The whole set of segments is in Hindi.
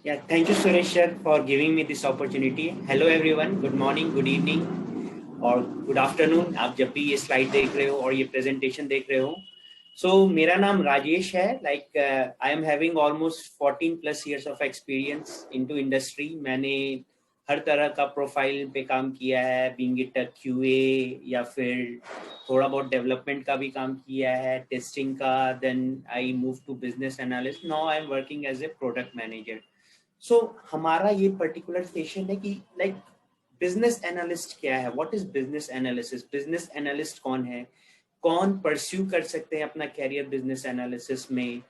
Yeah, thank you, Suresh sir, for giving me this opportunity. Hello everyone, good morning, good evening और गुड आफ्टरनून, आप जब भी ये स्लाइड देख रहे हो और ये प्रेजेंटेशन देख रहे हो. मेरा नाम राजेश है. I am having almost 14 plus years of experience into industry. मैंने हर तरह का प्रोफाइल पे काम किया है, बीइंग इट अ क्यूए या फिर थोड़ा बहुत डेवलपमेंट का भी काम किया है, टेस्टिंग का. Then I move to business analyst. Now I am working as a product manager. हमारा ये पर्टिकुलर सेशन है कि बिजनेस एनालिस्ट क्या है, what is business analysis, business analyst कौन है, कौन परस्यू कर सकते हैं अपना कैरियर बिजनेस एनालिसिस में,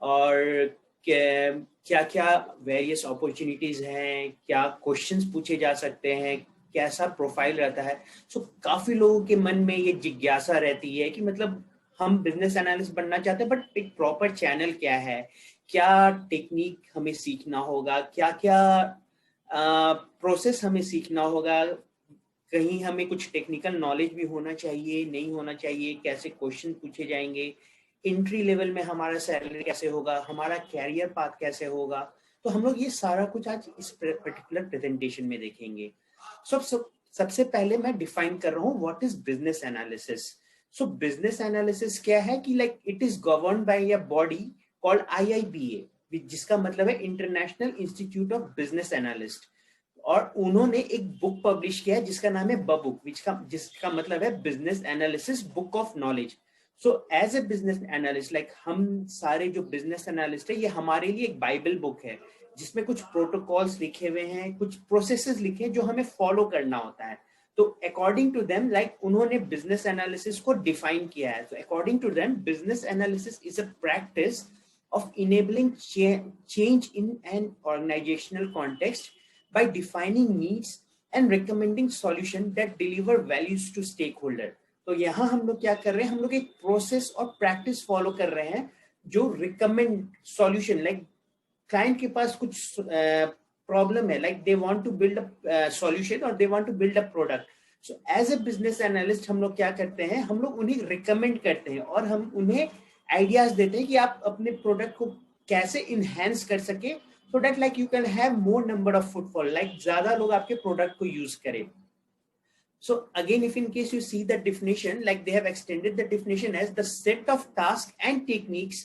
और क्या क्या वेरियस अपॉर्चुनिटीज हैं, क्या क्वेश्चंस पूछे जा सकते हैं, कैसा प्रोफाइल रहता है. काफी लोगों के मन में ये जिज्ञासा रहती है कि मतलब हम बिजनेस एनालिस्ट बनना चाहते हैं, बट एक प्रॉपर चैनल क्या है, क्या टेक्निक हमें सीखना होगा, क्या क्या प्रोसेस हमें सीखना होगा, कहीं हमें कुछ टेक्निकल नॉलेज भी होना चाहिए, नहीं होना चाहिए, कैसे क्वेश्चन पूछे जाएंगे, एंट्री लेवल में हमारा सैलरी कैसे होगा, हमारा कैरियर पाथ कैसे होगा. तो हम लोग ये सारा कुछ आज इस पर्टिकुलर प्रेजेंटेशन में देखेंगे. सबसे पहले मैं डिफाइन कर रहा हूँ what is business analysis. Business analysis क्या है कि it is governed bye a body called IIBA, जिसका मतलब है international institute of business analyst. और उन्होंने एक बुक पब्लिश किया है जिसका नाम है बुक, जिसका मतलब है business analysis book of knowledge. As a business analyst, हम सारे जो बिजनेस एनालिस्ट है, ये हमारे लिए एक बाइबल बुक है जिसमें कुछ प्रोटोकॉल्स लिखे हुए हैं, कुछ प्रोसेसेस लिखे हैं जो हमें फॉलो करना होता है. तो अकॉर्डिंग टू देम, उन्होंने बिजनेस एनालिसिस को डिफाइन किया है. तो according to them, business analysis is a practice of enabling change in an organizational context by defining needs and recommending solutions that deliver values to stakeholder. तो यहाँ हम लोग क्या कर रहे हैं, हम लोग एक प्रोसेस और प्रैक्टिस फॉलो कर रहे हैं जो रिकमेंड सॉल्यूशन, क्लाइंट के पास कुछ प्रॉब्लम है, they want to build a solution और they want to build a product. As a business analyst हम लोग क्या करते हैं, हम लोग उन्हें रिकमेंड करते हैं और हम उन्हें आइडियाज देते हैं कि आप अपने प्रोडक्ट को कैसे इनहेंस कर सके, so that you can have more number of footfall, ज्यादा लोग आपके प्रोडक्ट को यूज करें. So again, if in case you see the definition, they have extended the definition as the set of tasks and techniques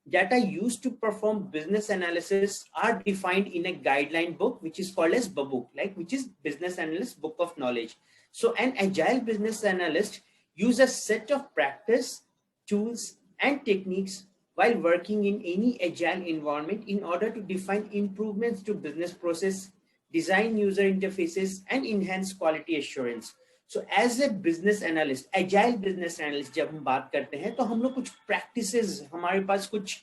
that are used to perform business analysis are defined in a guideline book, which is called as BABOK, which is Business Analyst Book of Knowledge. So an agile business analyst use a set of practice, tools, and techniques while working in any agile environment in order to define improvements to business process, design user interfaces, and enhance quality assurance. So as a business analyst, agile business analyst जब हम बात करते हैं तो हम लोग कुछ practices, हमारे पास कुछ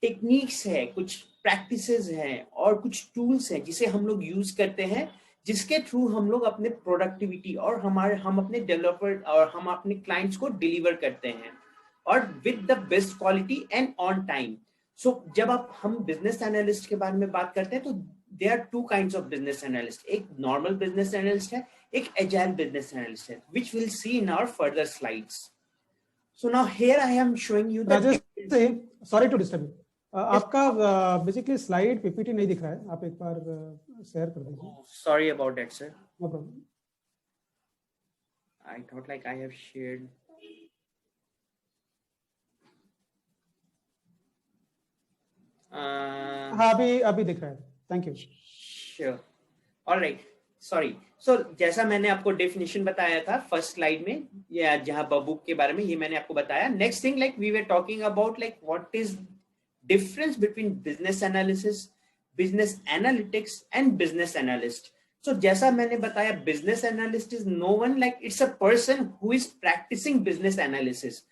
टेक्निक्स है, कुछ प्रैक्टिसेस हैं और कुछ टूल्स हैं जिसे हम लोग यूज करते हैं, जिसके थ्रू हम लोग अपने प्रोडक्टिविटी और हम अपने डेवलपर और हम अपने क्लाइंट्स को डिलीवर करते हैं और with the best quality and on time. जब हम बिजनेस एनालिस्ट के बारे में बात करते हैं तो there are two kinds of business analyst. एक normal business analyst है, एक agile business analyst है, which we'll see in our further slides. So now here I am showing you that. Sorry to disturb you. आपका basically slide PPT नहीं दिख रहा है, आप एक बार शेयर कर दीजिए. Sorry about that, sir. No problem. I thought I have shared. हाँ, अभी दिख रहा है. Thank you. Sure. All right. Sorry. जैसा मैंने आपको डेफिनेशन बताया था फर्स्ट स्लाइड में, या जहां बुक के बारे में ये मैंने आपको बताया. Next thing, we were talking about what is difference between business analysis, business analytics and business analyst. जैसा मैंने बताया, business analyst is no one, it's a person who is practicing business analysis.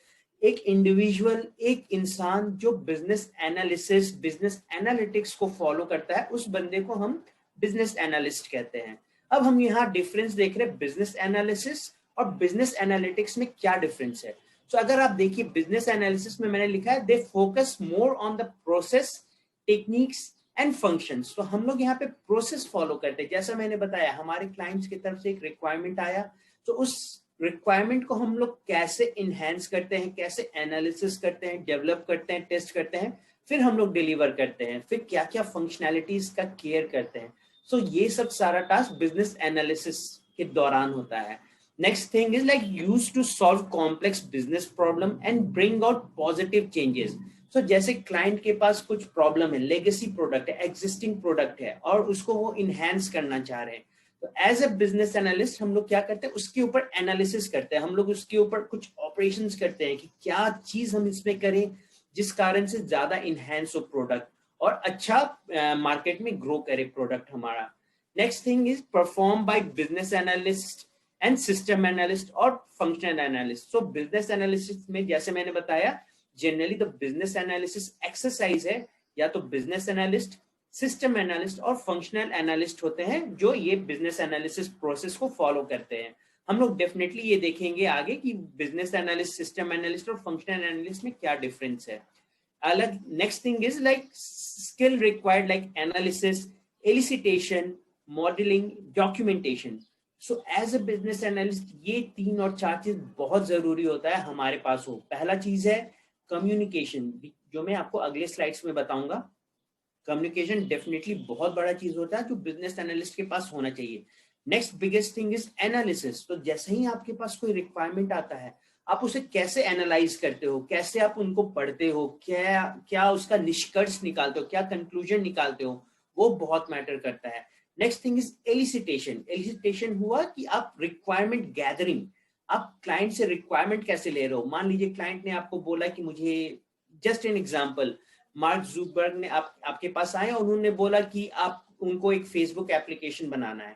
एक इंडिविजुअल, एक इंसान जो बिजनेस एनालिसिस, बिजनेस एनालिटिक्स को फॉलो करता है, उस बंदे को हम बिजनेस एनालिस्ट कहते हैं. अब हम यहाँ डिफरेंस देख रहे हैं बिजनेस एनालिसिस और बिजनेस एनालिटिक्स में क्या डिफरेंस है. अगर आप देखिए, बिजनेस एनालिसिस में मैंने लिखा है they focus more on the process, techniques and functions. तो हम लोग यहाँ पे प्रोसेस फॉलो करते हैं. जैसा मैंने बताया, हमारे क्लाइंट्स की तरफ से एक रिक्वायरमेंट आया, तो उस रिक्वायरमेंट को हम लोग कैसे इनहेंस करते हैं, कैसे एनालिसिस करते हैं, डेवलप करते हैं, टेस्ट करते हैं, फिर हम लोग डिलीवर करते हैं, फिर क्या क्या फंक्शनैलिटीज का केयर करते हैं। सो ये सब सारा टास्क बिजनेस एनालिसिस के दौरान होता है। Next thing is like use to solve complex business problem and bring out positive changes. So जैसे क्लाइंट के पास कुछ प्रॉब्लम है, लेगेसी प्रोडक्ट है, एग्जिस्टिंग प्रोडक्ट है और उसको वो इनहेंस करना चाह रहे हैं, तो एज ए बिजनेस एनालिस्ट हम लोग क्या करते हैं, उसके ऊपर एनालिसिस करते हैं, हम लोग उसके ऊपर कुछ ऑपरेशंस करते हैं कि क्या चीज हम इसमें करें जिस कारण से ज्यादा इनहेंस हो प्रोडक्ट और अच्छा मार्केट में ग्रो करे प्रोडक्ट हमारा। Next thing is perform by business analyst and system analyst और functional analyst. So business analysis में जैसे मैंने बताया, generally the business analysis exercise है, या तो बिजनेस एनालिस्ट, सिस्टम एनालिस्ट और फंक्शनल एनालिस्ट होते हैं जो ये बिजनेस एनालिसिस प्रोसेस को फॉलो करते हैं। हम लोग डेफिनेटली ये देखेंगे आगे कि बिजनेस एनालिस्ट, सिस्टम एनालिस्ट और फंक्शनल एनालिस्ट में क्या डिफरेंस है अलग। Next thing is like skill required like analysis, elicitation, modelling, documentation. So as a business analyst ये 3 और 4 चीज बहुत जरूरी होता है हमारे पास हो। पहला चीज है कम्युनिकेशन, जो मैं आपको अगले स्लाइड्स में बताऊंगा। कम्युनिकेशन डेफिनेटली बहुत बड़ा चीज होता है जो बिजनेस एनालिस्ट के पास होना चाहिए। Next biggest thing is analysis. तो जैसे ही आपके पास कोई रिक्वायरमेंट आता है, आप उसे कैसे एनालाइज करते हो, कैसे आप उनको पढ़ते हो, क्या क्या उसका निष्कर्ष निकालते हो, क्या कंक्लूजन निकालते हो, वो बहुत मैटर करता है। Next thing is elicitation. Elicitation हुआ कि आप रिक्वायरमेंट गैदरिंग, आप क्लाइंट से रिक्वायरमेंट कैसे ले रहे हो। मान लीजिए क्लाइंट ने आपको बोला कि मुझे, just an example, mark Zuckerberg ने आपके पास आए और उन्होंने बोला कि आप उनको एक फेसबुक एप्लीकेशन बनाना है।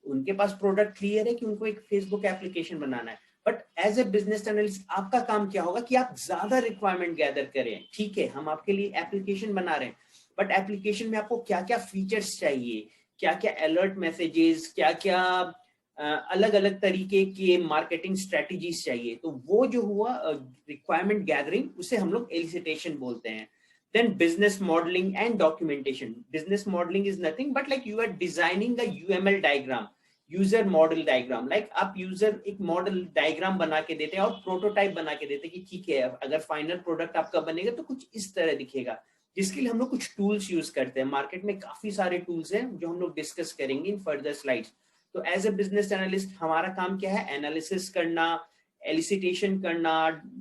उनके पास प्रोडक्ट क्लियर है कि उनको एक फेसबुक एप्लीकेशन बनाना है, but as a business analyst आपका काम क्या होगा कि आप ज्यादा रिक्वायरमेंट गैदर करें। ठीक है, हम आपके लिए एप्लीकेशन बना रहे हैं, बट एप्लीकेशन में आपको क्या क्या फीचर्स चाहिए, क्या क्या अलर्ट मैसेजेस, क्या क्या अलग अलग तरीके के मार्केटिंग स्ट्रेटजीज चाहिए। तो वो जो हुआ रिक्वायरमेंट गैदरिंग, उसे हम लोग एलिसिटेशन बोलते हैं। Then business modeling and documentation. Business modeling is nothing but like you are designing a UML diagram, user model diagram. Like आप user एक model diagram बना के देते हैं और prototype बना के देते हैं कि ठीक है, अगर final product आपका बनेगा तो कुछ इस तरह दिखेगा, जिसके लिए हम लोग कुछ tools use करते हैं। मार्केट में काफी सारे tools हैं जो हम लोग डिस्कस करेंगे इन फर्दर स्लाइड्स। तो एज ए बिजनेस एनालिस्ट हमारा काम क्या है, एनालिसिस करना, एलिसिटेशन करना,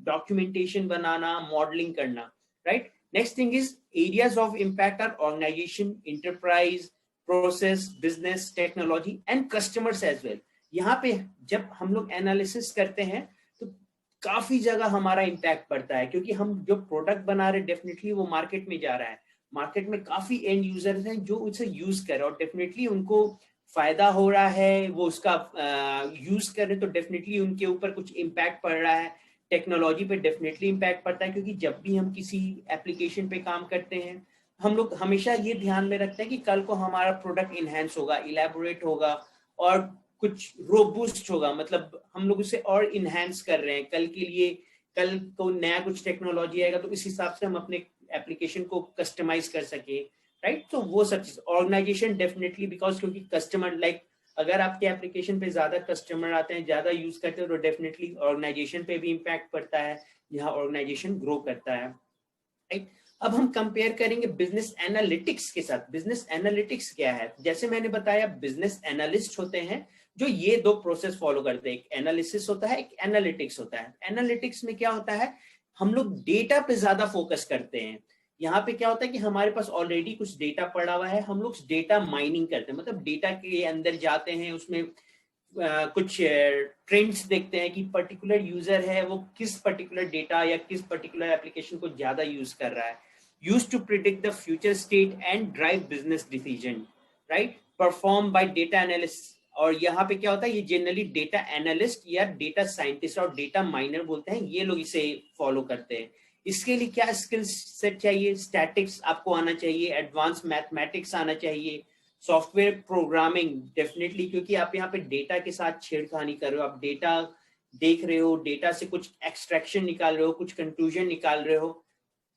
डॉक्यूमेंटेशन बनाना, मॉडलिंग करना, right. Next thing is areas of impact are organization, enterprise, process, business, technology and customers as well. यहाँ पे जब हम लोग एनालिसिस करते हैं तो काफी जगह हमारा इम्पैक्ट पड़ता है, क्योंकि हम जो प्रोडक्ट बना रहे हैं डेफिनेटली वो मार्केट में जा रहा है। मार्केट में काफी एंड यूजर्स हैं जो उसे यूज कर रहे हैं और डेफिनेटली उनको फायदा हो रहा है, वो उसका यूज कर रहे, तो डेफिनेटली उनके ऊपर कुछ इम्पैक्ट पड़ रहा है। टेक्नोलॉजी पे डेफिनेटली इम्पैक्ट पड़ता है, क्योंकि जब भी हम किसी एप्लीकेशन पे काम करते हैं हम लोग हमेशा ये ध्यान में रखते हैं कि कल को हमारा प्रोडक्ट इनहेंस होगा, इलेबोरेट होगा और कुछ रोबूस्ट होगा। मतलब हम लोग उसे और इनहेंस कर रहे हैं कल के लिए, कल को नया कुछ टेक्नोलॉजी आएगा तो इस हिसाब से हम अपने एप्लीकेशन को कस्टमाइज कर सके, राइट। तो वो सब चीज ऑर्गेनाइजेशन डेफिनेटली, बिकॉज क्योंकि कस्टमर लाइक अगर आपके एप्लीकेशन पे ज्यादा कस्टमर आते हैं, ज्यादा यूज करते हैं, तो डेफिनेटली ऑर्गेनाइजेशन पे भी इम्पैक्ट पड़ता है, यहाँ ऑर्गेनाइजेशन ग्रो करता है, राइट। अब हम कंपेयर करेंगे बिजनेस एनालिटिक्स के साथ। बिजनेस एनालिटिक्स क्या है, जैसे मैंने बताया बिजनेस एनालिस्ट होते हैं जो ये 2 प्रोसेस फॉलो करते हैं, एक एनालिसिस होता है, एक एनालिटिक्स होता है। एनालिटिक्स में क्या होता है, हम लोग डेटा पे ज्यादा फोकस करते हैं। यहाँ पे क्या होता है कि हमारे पास ऑलरेडी कुछ डेटा पड़ा हुआ है, हम लोग डेटा माइनिंग करते हैं, मतलब डेटा के अंदर जाते हैं, उसमें कुछ ट्रेंड्स देखते हैं कि पर्टिकुलर यूजर है वो किस पर्टिकुलर डेटा या किस पर्टिकुलर एप्लीकेशन को ज्यादा यूज कर रहा है, use to predict the future state and drive business decision, right. Perform by data analyst, और यहाँ पे क्या होता है, ये जनरली डेटा एनालिस्ट या डेटा साइंटिस्ट और डेटा माइनर बोलते हैं, ये लोग इसे फॉलो करते हैं। इसके लिए क्या स्किल्स सेट चाहिए, स्टैटिक्स आपको आना चाहिए, एडवांस मैथमेटिक्स आना चाहिए, सॉफ्टवेयर प्रोग्रामिंग डेफिनेटली, क्योंकि आप यहाँ पे डेटा के साथ छेड़खानी कर रहे हो, आप डेटा देख रहे हो, डेटा से कुछ एक्सट्रैक्शन निकाल रहे हो, कुछ कंक्लूजन निकाल रहे हो,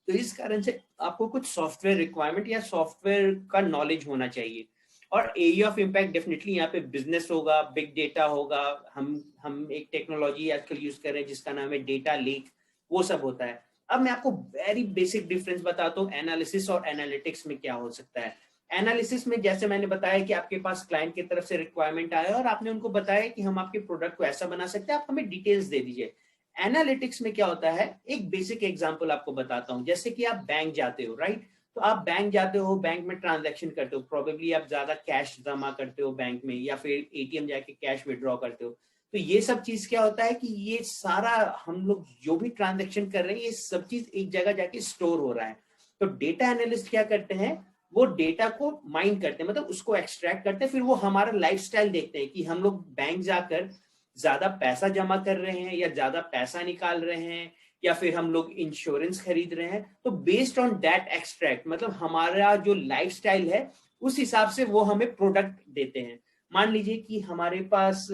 तो इस कारण से आपको कुछ सॉफ्टवेयर रिक्वायरमेंट या सॉफ्टवेयर का नॉलेज होना चाहिए। और एरिया ऑफ इम्पैक्ट डेफिनेटली यहाँ पे बिजनेस होगा, बिग डेटा होगा, हम एक टेक्नोलॉजी आजकल यूज कर रहे हैं जिसका नाम है डेटा लेक, वो सब होता है। अब मैं आपको वेरी बेसिक डिफरेंस बताता हूँ एनालिसिस और एनालिटिक्स में क्या हो सकता है। एनालिसिस में जैसे मैंने बताया कि आपके पास क्लाइंट की तरफ से रिक्वायरमेंट आया और आपने उनको बताया कि हम आपके प्रोडक्ट को ऐसा बना सकते हैं, आप हमें डिटेल्स दे दीजिए। एनालिटिक्स में क्या होता है, एक बेसिक एग्जांपल आपको बताता हूँ। जैसे कि आप बैंक जाते हो, राइट? तो आप बैंक जाते हो, बैंक में ट्रांजैक्शन करते हो, प्रोबेबली आप ज्यादा कैश जमा करते हो बैंक में, या फिर एटीएम जाके कैश विड्रॉ करते हो। तो ये सब चीज क्या होता है कि ये सारा हम लोग जो भी ट्रांजैक्शन कर रहे हैं, ये सब चीज एक जगह जाके स्टोर हो रहा है। तो डेटा एनालिस्ट क्या करते हैं, वो डेटा को माइन करते हैं, मतलब उसको एक्सट्रैक्ट करते हैं। फिर वो हमारा लाइफस्टाइल देखते हैं कि हम लोग बैंक जाकर ज्यादा पैसा जमा कर रहे हैं या ज्यादा पैसा निकाल रहे हैं, या फिर हम लोग इंश्योरेंस खरीद रहे हैं। तो बेस्ड ऑन दैट एक्सट्रैक्ट, मतलब हमारा जो लाइफस्टाइल है उस हिसाब से वो हमें प्रोडक्ट देते हैं। मान लीजिए कि हमारे पास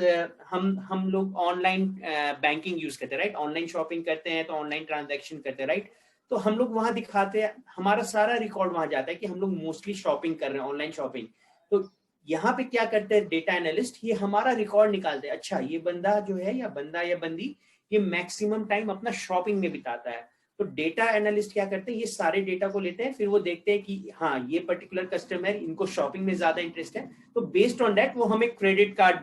हम लोग ऑनलाइन बैंकिंग यूज करते हैं, राइट? ऑनलाइन शॉपिंग करते हैं, तो ऑनलाइन ट्रांजैक्शन करते हैं, राइट? तो हम लोग वहां दिखाते हैं, हमारा सारा रिकॉर्ड वहां जाता है कि हम लोग मोस्टली शॉपिंग कर रहे हैं, ऑनलाइन शॉपिंग। तो यहाँ पे क्या करते हैं डेटा एनालिस्ट, ये हमारा रिकॉर्ड निकालते हैं। अच्छा, ये बंदा जो है, या बंदा या बंदी, ये मैक्सिमम टाइम अपना शॉपिंग में बिताता है। तो डेटा एनालिस्ट क्या करते हैं, ये सारे डेटा को लेते हैं, फिर वो देखते हैं कि हाँ, ये पर्टिकुलर कस्टमर, इनको शॉपिंग में ज्यादा इंटरेस्ट है। तो बेस्ड ऑन दैट वो हमें क्रेडिट कार्ड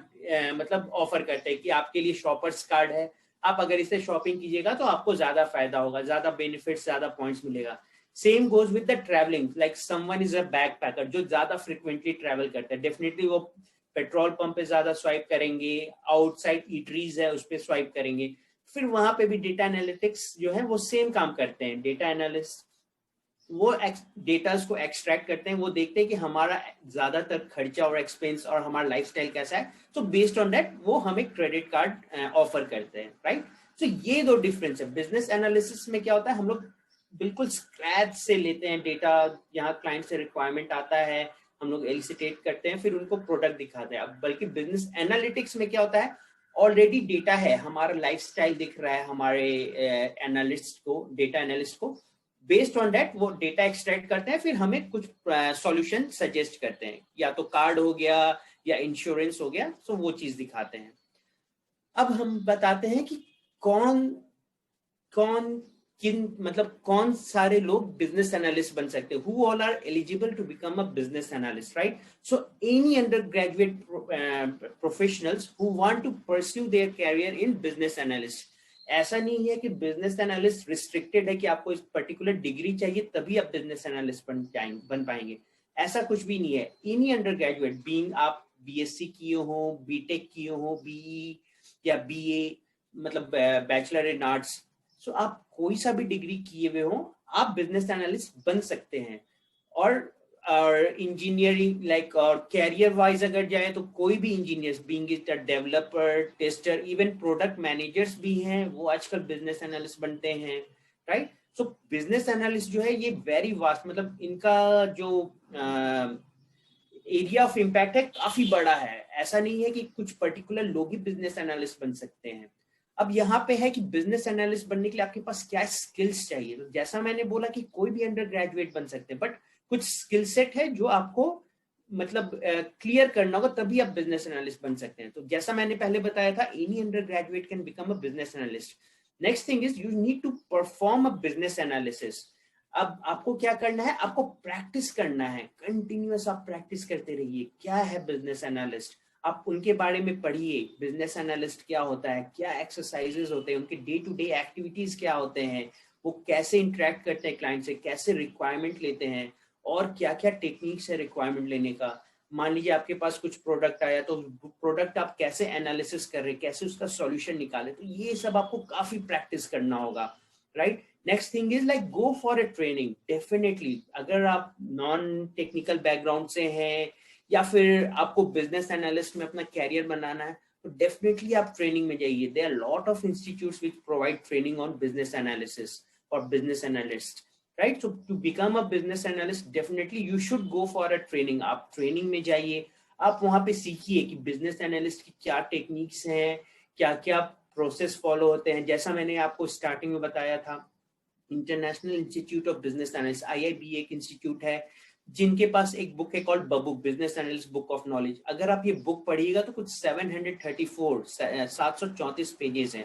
मतलब ऑफर करते हैं कि आपके लिए शॉपर्स कार्ड है, आप अगर इसे शॉपिंग कीजिएगा तो आपको ज्यादा फायदा होगा, ज्यादा बेनिफिट्स, ज्यादा पॉइंट्स मिलेगा। Same goes with the travelling, like someone is a backpacker जो ज्यादा फ्रिक्वेंटली ट्रैवल करता है, डेफिनेटली वो पेट्रोल पंप पे ज्यादा स्वाइप करेंगे, आउटसाइड ईटरीज है उस पर स्वाइप करेंगे। फिर वहां पे भी डेटा एनालिटिक्स जो है वो सेम काम करते हैं। डेटा एनालिस्ट वो डेटा को एक्सट्रैक्ट करते हैं, वो देखते हैं कि हमारा ज्यादातर खर्चा और एक्सपेंस और हमारा लाइफस्टाइल कैसा है। तो बेस्ड ऑन दैट वो हमें क्रेडिट कार्ड ऑफर करते हैं, राइट? तो ये दो डिफरेंस है। बिजनेस एनालिसिस में क्या होता है, हम लोग बिल्कुल स्क्रैच से लेते हैं डेटा, यहाँ क्लाइंट से रिक्वायरमेंट आता है, हम लोग एलिसिटेट करते हैं, फिर उनको प्रोडक्ट दिखाते हैं। अब बल्कि बिजनेस एनालिटिक्स में क्या होता है, ऑलरेडी डेटा है, हमारा लाइफस्टाइल दिख रहा है हमारे एनालिस्ट को, डेटा एनालिस्ट को। बेस्ड ऑन दैट वो डेटा एक्सट्रैक्ट करते हैं, फिर हमें कुछ सॉल्यूशन सजेस्ट करते हैं, या तो कार्ड हो गया या इंश्योरेंस हो गया, तो वो चीज दिखाते हैं। अब हम बताते हैं कि कौन कौन किन मतलब कौन सारे लोग बिजनेस एनालिस्ट बन सकते हैं, who all are eligible to become a business analyst, right? So any undergraduate professionals who want to pursue their career in business analyst. ऐसा नहीं है कि बिजनेस एनालिस्ट रिस्ट्रिक्टेड है कि आपको इस पर्टिकुलर डिग्री चाहिए तभी आप बिजनेस एनालिस्ट बन पाएंगे, ऐसा कुछ भी नहीं है। एनी अंडर ग्रेजुएट, बीइंग आप बीएससी किए हो, बीटेक किए हो, बीई या बीए, मतलब बैचलर इन आर्ट्स, सो आप कोई सा भी डिग्री किए हुए हो, आप बिजनेस एनालिस्ट बन सकते हैं। और इंजीनियरिंग लाइक और कैरियर वाइज अगर जाए तो कोई भी engineers, being it a developer, tester, even product managers भी हैं, वो आजकल बिजनेस एनालिस्ट बनते हैं, राइट? सो बिजनेस एनालिस्ट जो है ये वेरी वास्ट, मतलब इनका जो एरिया ऑफ इम्पैक्ट है काफी बड़ा है। ऐसा नहीं है कि कुछ पर्टिकुलर लोग ही बिजनेस एनालिस्ट बन सकते हैं। अब यहाँ पे है कि बिजनेस एनालिस्ट बनने के लिए आपके पास क्या स्किल्स चाहिए। तो जैसा मैंने बोला कि कोई भी अंडर ग्रेजुएट बन सकते हैं, बट कुछ स्किल सेट है जो आपको मतलब क्लियर करना होगा, तभी आप बिजनेस एनालिस्ट बन सकते हैं। तो जैसा मैंने पहले बताया था, any undergraduate can become a business analyst. Next thing is you need to perform a business analysis. अब आपको क्या करना है, आपको प्रैक्टिस करना है, कंटिन्यूअस आप प्रैक्टिस करते रहिए। क्या है बिजनेस एनालिस्ट, आप उनके बारे में पढ़िए, बिजनेस एनालिस्ट क्या होता है, क्या एक्सरसाइजेस होते हैं, उनके डे टू डे एक्टिविटीज क्या होते हैं, वो कैसे इंटरेक्ट करते हैं क्लाइंट से, कैसे रिक्वायरमेंट लेते हैं, और क्या क्या टेक्निक्स है रिक्वायरमेंट लेने का। मान लीजिए आपके पास कुछ प्रोडक्ट आया, तो प्रोडक्ट आप कैसे एनालिसिस कर रहे हैं, कैसे उसका सॉल्यूशन निकाले, तो ये सब आपको काफी प्रैक्टिस करना होगा, right? Next thing is like go for a training. Definitely अगर आप नॉन टेक्निकल बैकग्राउंड से हैं, या फिर आपको बिजनेस एनालिस्ट में अपना कैरियर बनाना है, तो डेफिनेटली आप ट्रेनिंग में जाइए। There are lot of institutes which provide training on business analysis और business analyst, right? So to become a business analyst definitely you should go for a training. आप ट्रेनिंग में जाइए, आप वहां पे सीखिए कि बिजनेस एनालिस्ट की क्या टेक्निक्स हैं, क्या क्या प्रोसेस फॉलो होते हैं। जैसा मैंने आपको स्टार्टिंग में बताया था, international institute of business analyst, IIB एक इंस्टीट्यूट है जिनके पास एक बुक है called BABOK, business analyst book of knowledge. अगर आप ये बुक पढ़िएगा तो कुछ 734 734 पेजेस हैं।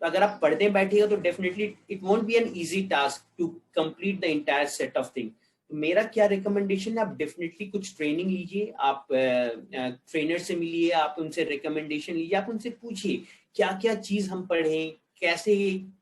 तो अगर आप पढ़ने बैठिएगा तो definitely it won't be an easy task to complete the entire set of thing. तो मेरा क्या रिकमेंडेशन है, आप डेफिनेटली कुछ ट्रेनिंग लीजिए, आप ट्रेनर से मिलिए, आप उनसे रिकमेंडेशन लीजिए, आप उनसे पूछिए क्या क्या चीज हम पढ़ें, कैसे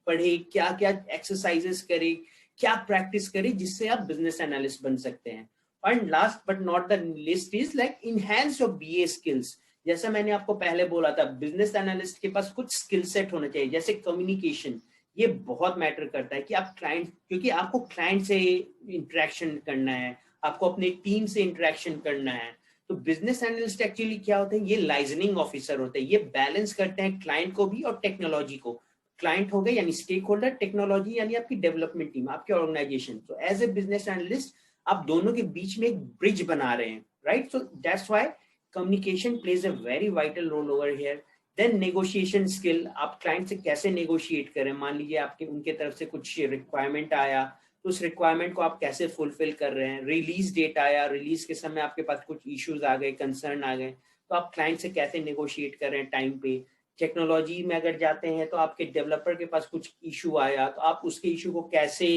पढ़े, क्या क्या एक्सरसाइजेस करें, क्या प्रैक्टिस करें जिससे आप बिजनेस एनालिस्ट बन सकते हैं। And last but not the list is like enhance your BA skills. जैसा मैंने आपको पहले बोला था, बिजनेस एनालिस्ट के पास कुछ स्किल सेट होना चाहिए, जैसे कम्युनिकेशन, ये बहुत मैटर करता है कि आप क्लाइंट, क्योंकि आपको क्लाइंट से इंटरेक्शन करना है, आपको अपने टीम से इंटरेक्शन करना है। तो बिजनेस एनालिस्ट एक्चुअली क्या होते हैं, ये लाइजनिंग ऑफिसर होते हैं, ये बैलेंस करते हैं क्लाइंट को भी और टेक्नोलॉजी को। क्लाइंट हो गए यानी स्टेक होल्डर, टेक्नोलॉजी यानी आपकी डेवलपमेंट टीम, आपके ऑर्गेनाइजेशन। तो एज ए बिजनेस एनालिस्ट आप दोनों के बीच में एक ब्रिज बना रहे हैं, right? So that's why communication plays a very vital role over here. Then negotiation skill, आप क्लाइंट से कैसे नेगोशिएट करें। मान लीजिए आपके उनके तरफ से कुछ रिक्वायरमेंट आया, तो उस रिक्वायरमेंट को आप कैसे फुलफिल कर रहे हैं। रिलीज डेट आया, रिलीज के समय आपके पास कुछ इश्यूज आ गए, कंसर्न आ गए, तो आप क्लाइंट से कैसे नेगोशिएट कर रहे हैं टाइम पे। टेक्नोलॉजी में अगर जाते हैं तो आपके डेवलपर के पास कुछ इशू आया, तो आप उसके इशू को कैसे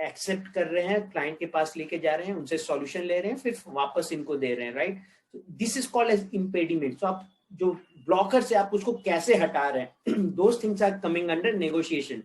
एक्सेप्ट कर रहे हैं, क्लाइंट के पास लेके जा रहे हैं, उनसे सॉल्यूशन ले रहे हैं, फिर वापस इनको दे रहे हैं, right? This is called as impediment. तो आप जो ब्लॉकर से आप उसको कैसे हटा रहे हैं, those things are coming under negotiation.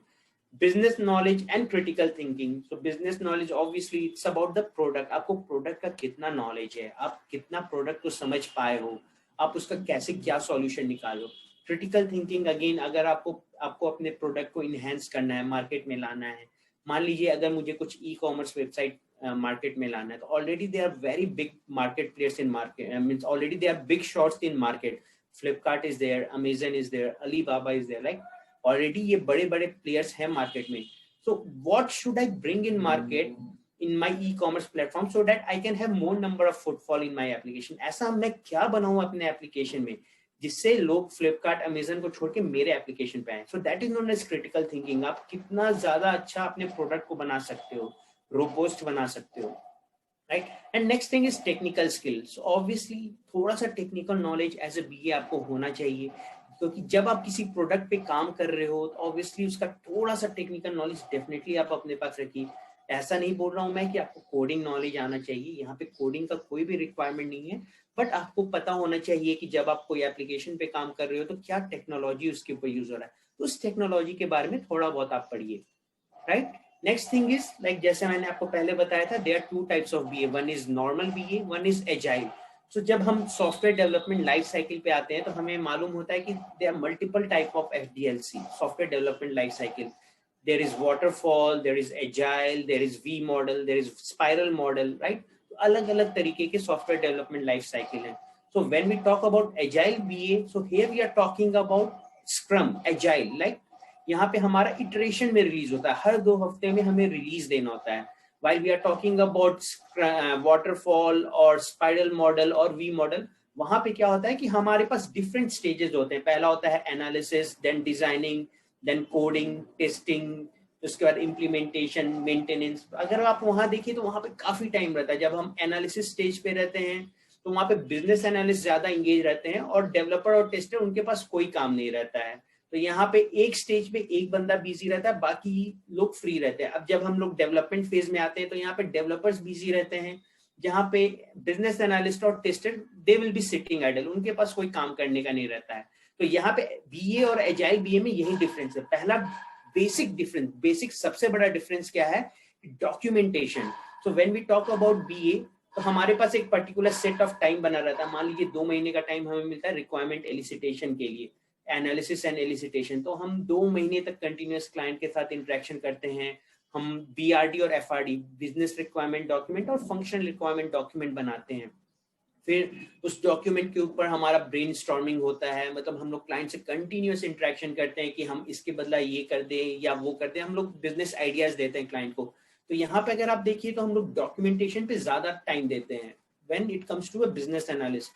Business knowledge and critical thinking. So business knowledge obviously it's about the product, आपको प्रोडक्ट का कितना नॉलेज है, आप कितना प्रोडक्ट को समझ पाए हो, आप उसका कैसे क्या सॉल्यूशन निकालो। क्रिटिकल थिंकिंग अगेन, अगर आपको अपने प्रोडक्ट को इनहेंस करना है, मार्केट में लाना है। मान लीजिए अगर मुझे कुछ ई कॉमर्स वेबसाइट मार्केट में लाना है, तो already they are very big market players in market, means already they are big shots in market. Flipkart is there, Amazon is there, Alibaba is there, like already ये बड़े बड़े प्लेयर्स हैं मार्केट में। So what should I bring in market in my e-commerce platform so that I can have more number of footfall in my application। ऐसा मैं क्या बनाऊं अपने एप्लीकेशन में जिससे लोग फ्लिपकार्ट, अमेजन को छोड़ के मेरे एप्लीकेशन पे आए। So that is known as critical thinking. आप कितना ज्यादा अच्छा अपने प्रोडक्ट को बना सकते हो, रोबोस्ट बना सकते हो, right? And next thing is technical skills. Obviously थोड़ा सा technical knowledge as a BA आपको होना चाहिए, क्योंकि जब आप किसी प्रोडक्ट पे काम कर रहे हो तो ऑब्वियसली उसका थोड़ा सा टेक्निकल नॉलेज डेफिनेटली आप अपने पास रखिए। ऐसा नहीं बोल रहा हूं मैं कि आपको कोडिंग नॉलेज आना चाहिए, यहाँ पे कोडिंग का कोई भी रिक्वायरमेंट नहीं है, बट आपको पता होना चाहिए कि जब आप कोई एप्लीकेशन पे काम कर रहे हो तो क्या टेक्नोलॉजी उसके ऊपर यूज हो रहा है, तो उस टेक्नोलॉजी के बारे में थोड़ा बहुत आप पढ़िए, right? Next thing is like जैसे मैंने आपको पहले बताया था, there are two types of BA, one is normal BA, one is agile. So जब हम सॉफ्टवेयर डेवलपमेंट लाइफ साइकिल पे आते हैं तो हमें मालूम होता है कि there are multiple type of SDLC, software development life cycle. There is waterfall, there is agile, there is V model, there is spiral model, right? तो अलग अलग तरीके के सॉफ्टवेयर डेवलपमेंट लाइफ साइकिल है। So when we talk about agile BA, so here we are talking about Scrum, agile, like यहाँ पे हमारा इटरेशन में रिलीज होता है, हर 2 हफ्ते में हमें रिलीज देना होता है। While we are talking about waterfall और spiral model और V model, वहां पे क्या होता है कि हमारे पास डिफरेंट स्टेजेस होते हैं। पहला होता है analysis, then designing, then coding, testing, उसके बाद इम्प्लीमेंटेशन, मेंटेनेंस। अगर आप वहां देखिए तो वहां पे काफी टाइम रहता है। जब हम एनालिसिस स्टेज पे रहते हैं तो वहां पे बिजनेस एनालिस्ट ज्यादा इंगेज रहते हैं और डेवलपर और टेस्टर उनके पास कोई काम नहीं रहता है। तो यहाँ पे एक स्टेज पे एक बंदा बिजी रहता है, बाकी लोग फ्री रहते हैं। अब जब हम लोग डेवलपमेंट फेज में आते हैं तो यहाँ पे डेवलपर्स बिजी रहते हैं, जहाँ पे बिजनेस एनालिस्ट और tester they will be sitting idle, उनके पास कोई काम करने का नहीं रहता है। तो यहाँ पे बीए और एजाइल बीए में यही डिफरेंस है। पहला बेसिक डिफरेंस, बेसिक सबसे बड़ा डिफरेंस क्या है? Documentation. So when we talk about BA तो हमारे पास एक पर्टिकुलर सेट ऑफ टाइम बना रहता है। मान लीजिए 2 महीने का टाइम हमें मिलता है रिक्वायरमेंट एलिसिटेशन के लिए, एनालिसिस एंड एलिसिटेशन। तो हम 2 महीने तक कंटिन्यूअस क्लाइंट के साथ इंटरेक्शन करते हैं। हम बीआरडी और एफआरडी, बिजनेस रिक्वायरमेंट डॉक्यूमेंट और फंक्शनल रिक्वायरमेंट डॉक्यूमेंट बनाते हैं। फिर उस डॉक्यूमेंट के ऊपर हमारा ब्रेनस्टॉर्मिंग होता है, मतलब हम लोग क्लाइंट से कंटिन्यूअस इंटरेक्शन करते हैं कि हम इसके बदला ये कर दें या वो कर दें। हम लोग बिजनेस आइडियाज देते हैं क्लाइंट को। तो यहाँ पे अगर आप देखिए तो हम लोग डॉक्यूमेंटेशन पे ज्यादा टाइम देते हैं when it comes to a business analyst.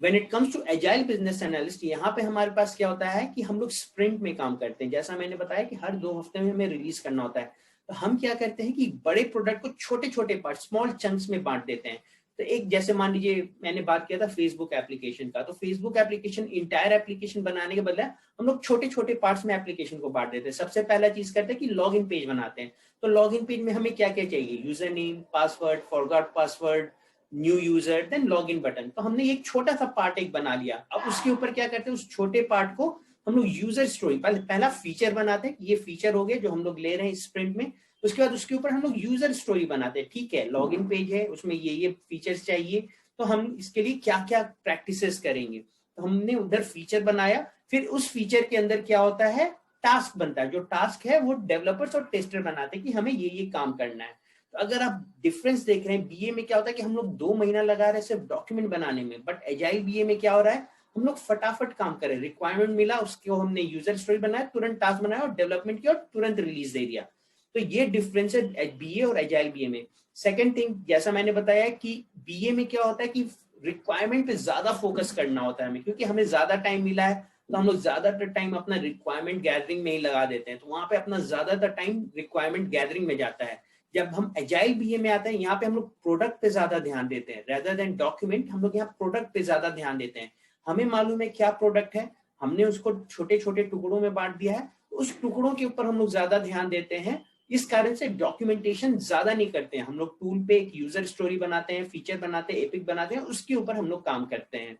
When it comes to agile business analyst, यहाँ पे हमारे पास क्या होता है कि हम लोग स्प्रिंट में काम करते हैं। जैसा मैंने बताया कि हर 2 हफ्ते में हमें रिलीज करना होता है। तो हम क्या करते हैं कि बड़े प्रोडक्ट को छोटे छोटे पार्ट, स्मॉल चंक्स में बांट देते हैं। तो एक जैसे मान लीजिए मैंने बात किया था फेसबुक एप्लीकेशन का, तो फेसबुक एप्लीकेशन इंटायर एप्लीकेशन बनाने के बदले हम लोग छोटे छोटे पार्ट्स में एप्लीकेशन को बांट देते हैं। सबसे पहला चीज करते हैं कि लॉग इन पेज बनाते हैं। तो लॉग इन पेज में हमें क्या क्या चाहिए, user name, password, forgot password, new user, then log in button. तो हमने एक छोटा सा पार्ट एक बना लिया। अब उसके ऊपर क्या करते हैं, उस छोटे पार्ट को हम लोग यूजर स्टोरी पहला फीचर बनाते हैं, ये फीचर हो गए जो हम लोग ले रहे हैं स्प्रिंट में। उसके बाद उसके ऊपर हम लोग यूजर स्टोरी बनाते हैं। ठीक है, लॉग इन पेज है, उसमें ये फीचर्स चाहिए, तो हम इसके लिए क्या क्या प्रैक्टिसेस करेंगे। तो हमने उधर फीचर बनाया, फिर उस फीचर के अंदर क्या होता है, टास्क बनता है। जो टास्क है वो डेवलपर्स और टेस्टर बनाते हैं कि हमें ये काम करना है। तो अगर आप डिफरेंस देख रहे हैं, बीए में क्या होता है कि हम लोग 2 महीना लगा रहे हैं सिर्फ डॉक्यूमेंट बनाने में, बट एजाइल बीए में क्या हो रहा है, हम लोग फटाफट काम करें। रिक्वायरमेंट मिला, उसको हमने यूजर स्टोरी बनाया, तुरंत टास्क बनाया और डेवलपमेंट किया और तुरंत रिलीज दे दिया। तो ये डिफरेंस है बीए और एजाइल बीए में। सेकंड थिंग, जैसा मैंने बताया कि बीए में क्या होता है कि रिक्वायरमेंट पे ज्यादा फोकस करना होता है हमें, क्योंकि हमें ज्यादा टाइम मिला है, तो हम लोग ज्यादातर टाइम अपना रिक्वायरमेंट गैदरिंग में ही लगा देते हैं। तो वहां पे अपना ज्यादातर टाइम रिक्वायरमेंट गैदरिंग में जाता है। जब हम एजाइल बीए में आते हैं, यहाँ पे हम लोग प्रोडक्ट पे ज्यादा ध्यान देते हैं, रेदर देन डॉक्यूमेंट। हम लोग यहाँ प्रोडक्ट पे ज्यादा ध्यान देते हैं। हमें मालूम है क्या प्रोडक्ट है, हमने उसको छोटे छोटे टुकड़ों में बांट दिया है, उस टुकड़ों के ऊपर हम लोग ज्यादा ध्यान देते हैं। इस कारण से डॉक्यूमेंटेशन ज्यादा नहीं करते हैं हम लोग। टूल पे एक यूजर स्टोरी बनाते हैं, फीचर बनाते हैं, एपिक बनाते हैं, उसके ऊपर हम लोग काम करते हैं,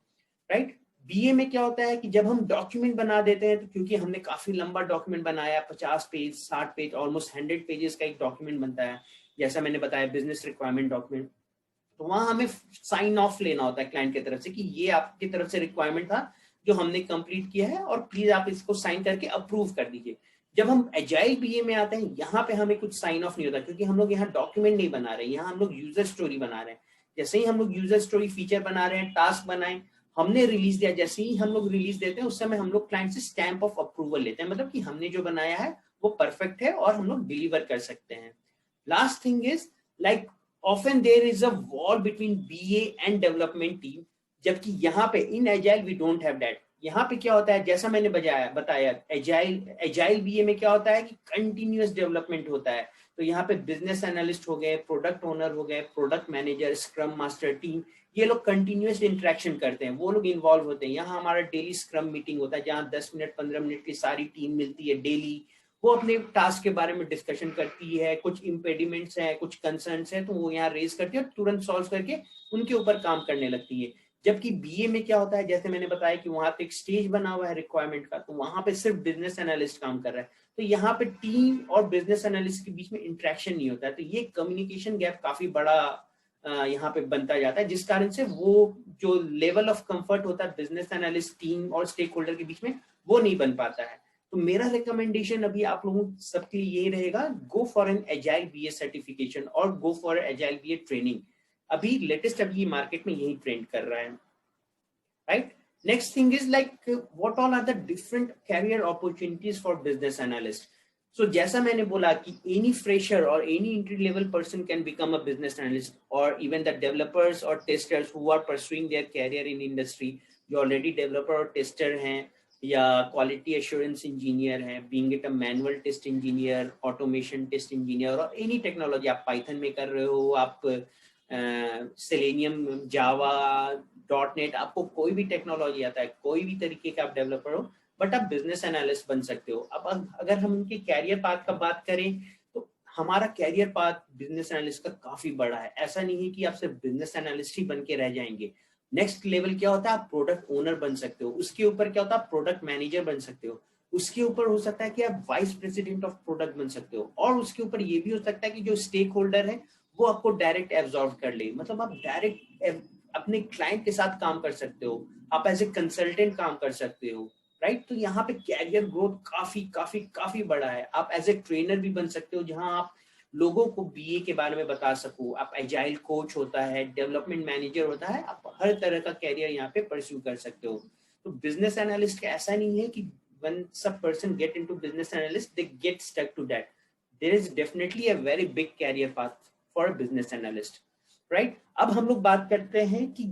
राइट। बीए में क्या होता है कि जब हम डॉक्यूमेंट बना देते हैं, तो क्योंकि हमने काफी लंबा डॉक्यूमेंट बनाया, 50 पेज, 60 पेज, ऑलमोस्ट 100 पेजेस का एक डॉक्यूमेंट बनता है, जैसा मैंने बताया बिजनेस रिक्वायरमेंट डॉक्यूमेंट। तो वहां हमें साइन ऑफ लेना होता है क्लाइंट की तरफ से कि ये आपकी तरफ से रिक्वायरमेंट था जो हमने कंप्लीट किया है, और प्लीज आप इसको साइन करके अप्रूव कर दीजिए। जब हम एजाइल बीए में आते हैं, यहाँ पे हमें कुछ साइन ऑफ नहीं होता, क्योंकि हम लोग यहाँ डॉक्यूमेंट नहीं बना रहे हैं, यहाँ हम लोग यूजर स्टोरी बना रहे हैं। जैसे ही हम लोग यूजर स्टोरी फीचर बना रहे हैं, टास्क बनाए, हमने रिलीज दिया, जैसे ही हम लोग रिलीज देते हैं उस समय हम लोग क्लाइंट से स्टैंप ऑफ अप्रूवल लेते हैं, मतलब कि हमने जो बनाया है वो परफेक्ट है और हम लोग डिलीवर कर सकते हैं। Last thing is like often there is a war between BA and development team, जबकि यहाँ पे in agile we don't have that। यहाँ पे क्या होता है, जैसा मैंने बताया agile BA में क्या होता है कि continuous development होता है। तो यहाँ पे बिजनेस एनालिस्ट हो गए, प्रोडक्ट ओनर हो गए, product manager, scrum master team, ये लोग कंटिन्यूस इंटरेक्शन करते हैं, वो लोग इन्वॉल्व होते हैं। यहाँ हमारा डेली स्क्रम मीटिंग होता है, जहाँ 10 मिनट 15 मिनट की सारी टीम मिलती है डेली। वो अपने टास्क के बारे में डिस्कशन करती है, कुछ इम्पेडिमेंट्स हैं, कुछ कंसर्न्स हैं, तो वो यहाँ रेज करती है और तुरंत सॉल्व करके उनके ऊपर काम करने लगती है। जबकि बीए में क्या होता है, जैसे मैंने बताया कि वहां पे एक स्टेज बना हुआ है रिक्वायरमेंट का, तो वहां पे सिर्फ बिजनेस एनालिस्ट काम कर रहा है। तो यहाँ पे टीम और बिजनेस एनालिस्ट के बीच में इंटरेक्शन नहीं होता है, तो ये कम्युनिकेशन गैप काफी बड़ा यहाँ पे बनता जाता है, जिस कारण से वो जो लेवल ऑफ कंफर्ट होता है बिजनेस एनालिस्ट टीम और स्टेक होल्डर के बीच में, वो नहीं बन पाता है। तो मेरा रिकमेंडेशन अभी आप लोगों सबके लिए यही रहेगा, go for an agile BA certification और go for agile BA training. अभी लेटेस्ट अभी मार्केट में यही ट्रेंड कर रहा है, right. Next thing is like what all are the different career opportunities for business analyst. So जैसा मैंने बोला कि एनी फ्रेशर और any entry level person can become a business analyst, और इवन द डेवलपर्स और testers who are pursuing their career in industry, जो ऑलरेडी डेवलपर और टेस्टर हैं, या क्वालिटी एश्योरेंस इंजीनियर है, being it a manual test engineer, automation test engineer, और एनी टेक्नोलॉजी आप पाइथन में कर रहे हो, आप सेलेनियम, जावा, .NET, आपको कोई भी टेक्नोलॉजी आता है, कोई भी तरीके का आप डेवलपर हो, बट आप बिजनेस एनालिस्ट बन सकते हो। अब अगर हम उनके कैरियर पाथ का बात करें, तो हमारा कैरियर पाथ बिजनेस एनालिस्ट का काफी बड़ा है। ऐसा नहीं है कि आप सिर्फ बिजनेस एनालिस्ट ही बन के रह जाएंगे। नेक्स्ट लेवल क्या होता है, आप प्रोडक्ट ओनर बन सकते हो, उसके ऊपर क्या होता है, आप प्रोडक्ट मैनेजर बन सकते हो, उसके ऊपर हो सकता है कि आप वाइस प्रेसिडेंट ऑफ प्रोडक्ट बन सकते हो, और उसके ऊपर ये भी हो सकता है कि जो स्टेक होल्डर है वो आपको डायरेक्ट एब्जॉर्ब कर ले, मतलब आप डायरेक्ट अपने क्लाइंट के साथ काम कर सकते हो, आप एज ए कंसल्टेंट काम कर सकते हो, राइट। तो यहाँ पे कैरियर ग्रोथ काफी काफी काफी बड़ा है। आप एज ए ट्रेनर भी बन सकते हो, जहां आप लोगों को बीए के बारे में बता सको। आप एजाइल कोच होता है, डेवलपमेंट मैनेजर होता है, आप हर तरह का कैरियर यहाँ पे परस्यू कर सकते हो। तो बिजनेस एनालिस्ट का ऐसा नहीं है कि once a person get into business analyst they get stuck to that. There is definitely a very big career path for a business analyst, right? अब हम लोग बात करते हैं कि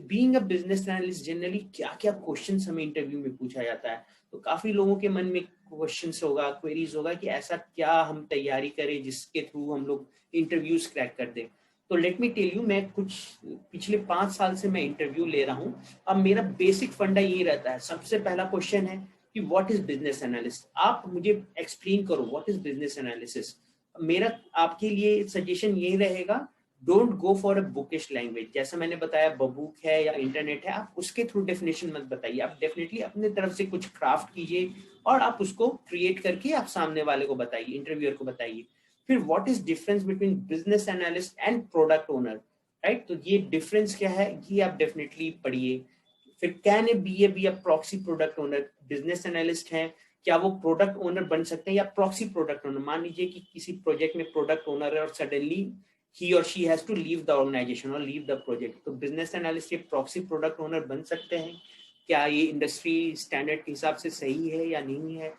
being a business analyst generally क्या क्या क्वेश्चंस हमें इंटरव्यू में पूछा जाता है। तो काफी लोगों के मन में क्वेश्चंस होगा, क्वेरीज होगा कि ऐसा क्या हम तैयारी करें जिसके थ्रू हम लोग इंटरव्यूज क्रैक कर दें। तो लेट मी टेल यू, मैं कुछ पिछले 5 साल से मैं इंटरव्यू ले रहा हूँ। अब मेरा बेसिक फंडा ये रहता है, सबसे पहला क्वेश्चन है कि व्हाट इज बिजनेस एनालिस्ट। आप मुझे एक्सप्लेन करो व्हाट इज बिजनेस एनालिसिस। मेरा आपके लिए सजेशन ये रहेगा, don't go for a bookish language. जैसा मैंने बताया, बुक है या इंटरनेट है, आप उसके थ्रू डेफिनेशन मत बताइए। आप डेफिनेटली अपने तरफ से कुछ क्राफ्ट कीजिए और आप उसको क्रिएट करके आप सामने वाले को बताइए, इंटरव्यूअर को बताइए। फिर what is difference between business analyst and product owner, right. तो ये डिफरेंस क्या है, ये आप डेफिनेटली पढ़िए। फिर can A be a proxy product owner. Business analyst है, क्या वो प्रोडक्ट ओनर बन सकते हैं या प्रॉक्सी प्रोडक्ट ओनर। मान लीजिए कि किसी प्रोजेक्ट में प्रोडक्ट ओनर है और suddenly he or she has to leave the organization or leave the project, तो बिजनेस एनालिस्ट ये प्रॉक्सी प्रोडक्ट ओनर बन सकते हैं। क्या ये इंडस्ट्री स्टैंडर्ड के हिसाब से सही है या नहीं है।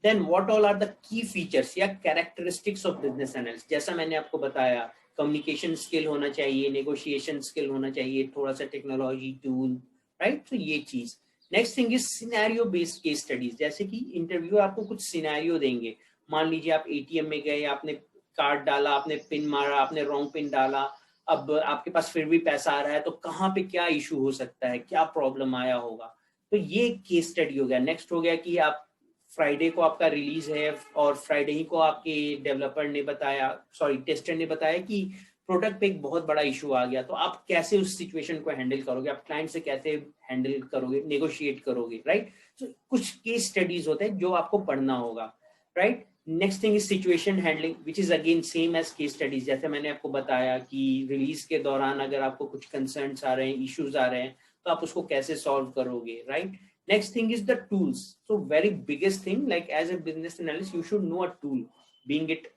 Then what all are the key features या characteristics of business analyst। जैसा मैंने आपको बताया, कम्युनिकेशन स्किल होना चाहिए, नेगोशिएशन स्किल होना चाहिए, थोड़ा सा टेक्नोलॉजी टूल, राइट। तो ये चीज। Next thing is scenario based case studies. जैसे कि इंटरव्यू आपको कुछ सिनेरियो देंगे, मान लीजिए आप एटीएम में गए, आपने कार्ड डाला, आपने पिन मारा, आपने रॉन्ग पिन डाला, अब आपके पास फिर भी पैसा आ रहा है, तो कहाँ पे क्या इशू हो सकता है, क्या प्रॉब्लम आया होगा। तो ये केस स्टडी हो गया। नेक्स्ट हो गया कि आप फ्राइडे को आपका रिलीज है और फ्राइडे ही को आपके डेवलपर ने बताया, सॉरी टेस्टर ने बताया कि प्रोडक्ट पे एक बहुत बड़ा इशू आ गया, तो आप कैसे उस सिचुएशन को हैंडल करोगे, आप क्लाइंट से कैसे हैंडल करोगे, नेगोशिएट करोगे, राइट। तो कुछ केस स्टडीज होते हैं जो आपको पढ़ना होगा, right. Next thing is situation handling, which is again same as case studies. जैसे मैंने आपको बताया कि रिलीज के दौरान अगर आपको कुछ कंसर्न्स आ रहे हैं, इश्यूज आ रहे हैं, तो आप उसको कैसे सॉल्व करोगे, right. Next thing is the tools. So very biggest thing, like as a business analyst, you should know a tool, being it